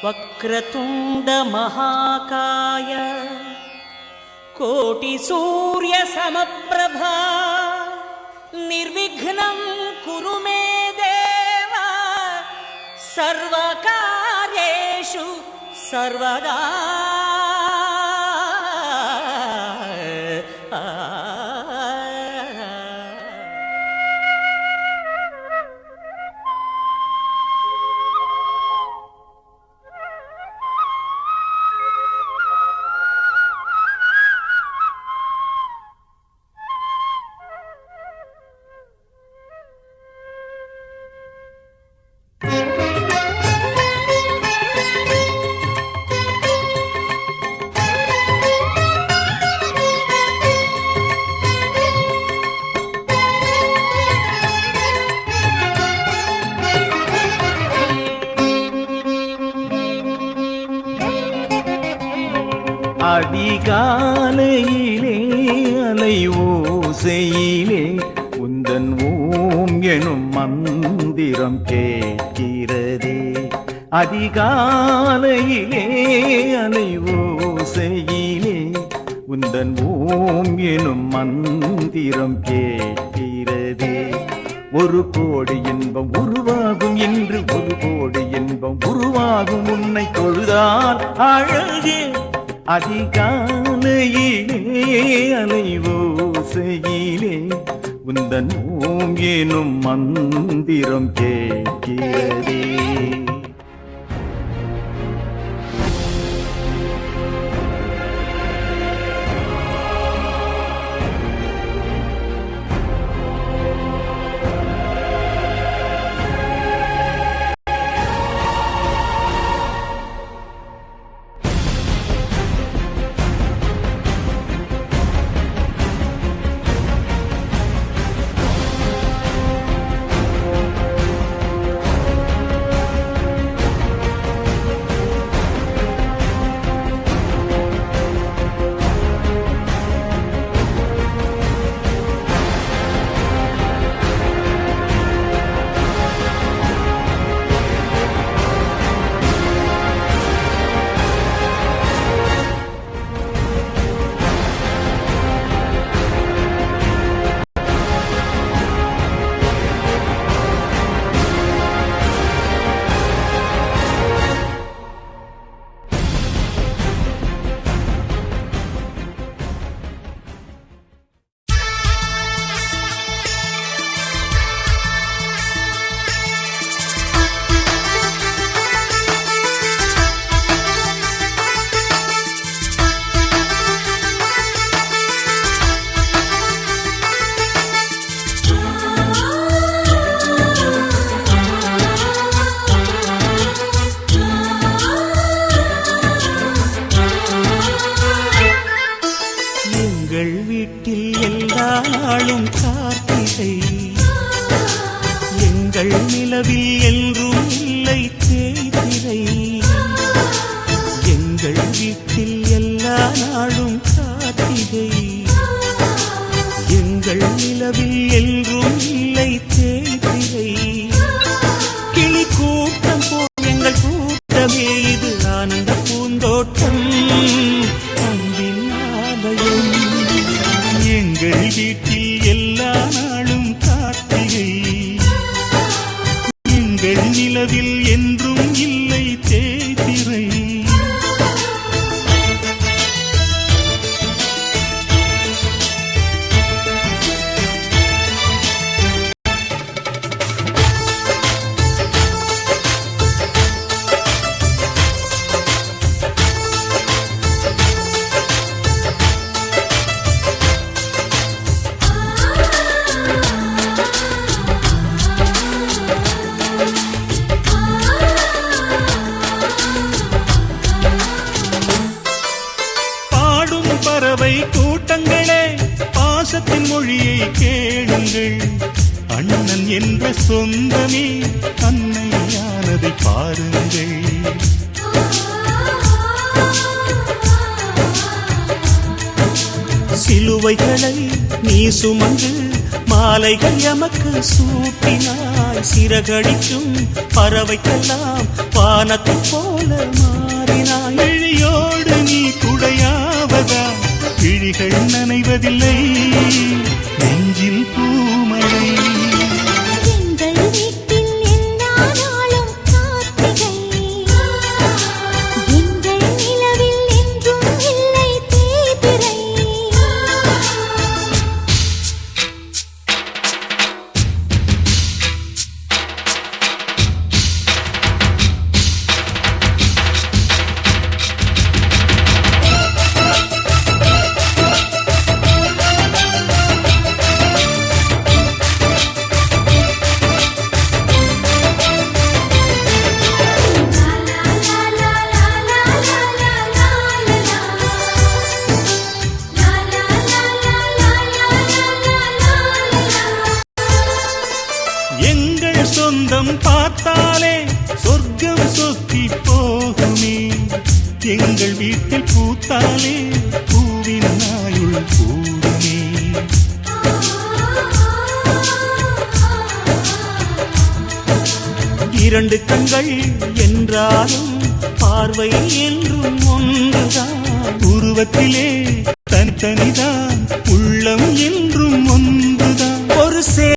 वक्रतुंड महाकाय कोटि सूर्य समप्रभा निर्विघ्नं कुरु मे देव सर्वकार्येषु सर्वदा। அதிகாலையிலே அலை ஓசையிலே உந்தன் ஓம் எனும் மந்திரம் கேட்கிறதே. அதிகாலையிலே அலை ஓசையிலே உந்தன் ஓம் எனும் மந்திரம் கேட்கிறதே. ஒரு கோடி இன்பம் உருவாகும் என்று ஒரு கோடி இன்பம் உருவாகும் உன்னை தொழுதால் அழகே. அதிகாலையிலே அலைவோசையிலே உந்தன் ஓம் எனும் மந்திரம் கேட்கிறதே. நிலவில் என்றும் இல்லை தேய்திரை. எங்கள் வீட்டில் எல்லா நாளும் கார்த்திகை. எங்கள் நிலவில் என்றும் இல்லை தேய்திரை. கிளி கூட்டம் போல் எங்கள் கூட்டமே இது ஆனந்த பூந்தோட்டம் அன்பின் ஆலயம். எங்கள் வீட்டில் எல்லா நாளும் கார்த்திகை. எங்கள் நிலவில் என்றும் இல்லை தேய்திரை. பறவை கூட்டங்களே பாசத்தின் மொழியை கேளுங்கள். அண்ணன் என்ற சொந்தமே அன்னையானதை பாருங்கள். சிலுவைகளை நீ சுமந்து மாலைகள் எமக்கு சூட்டினாய். சிறகடிக்கும் பறவைக்கெல்லாம் வானத்தைப் போல மாறினாய். விழியோடு நீ குடையாவதா விழிகள் நனைவதில்லை நெஞ்சில் பூமழை. எங்கள் வீட்டில் எல்லா நாளும் கார்த்திகை. எங்கள் நிலவில் என்றும் இல்லை தேய்பிறை. எங்கள் சொந்தம் பார்த்தாலே சொர்க்கம் சொத்தி போகுமே. எங்கள் வீட்டில் பூத்தாலே பூவின் நாயுள் கூடுமே. இரண்டு கண்கள் என்றாலும் பார்வை என்றும் ஒன்றுதான். உருவத்திலே தனித்தனிதான் உள்ளம் என்றும் ஒன்றுதான். ஒரு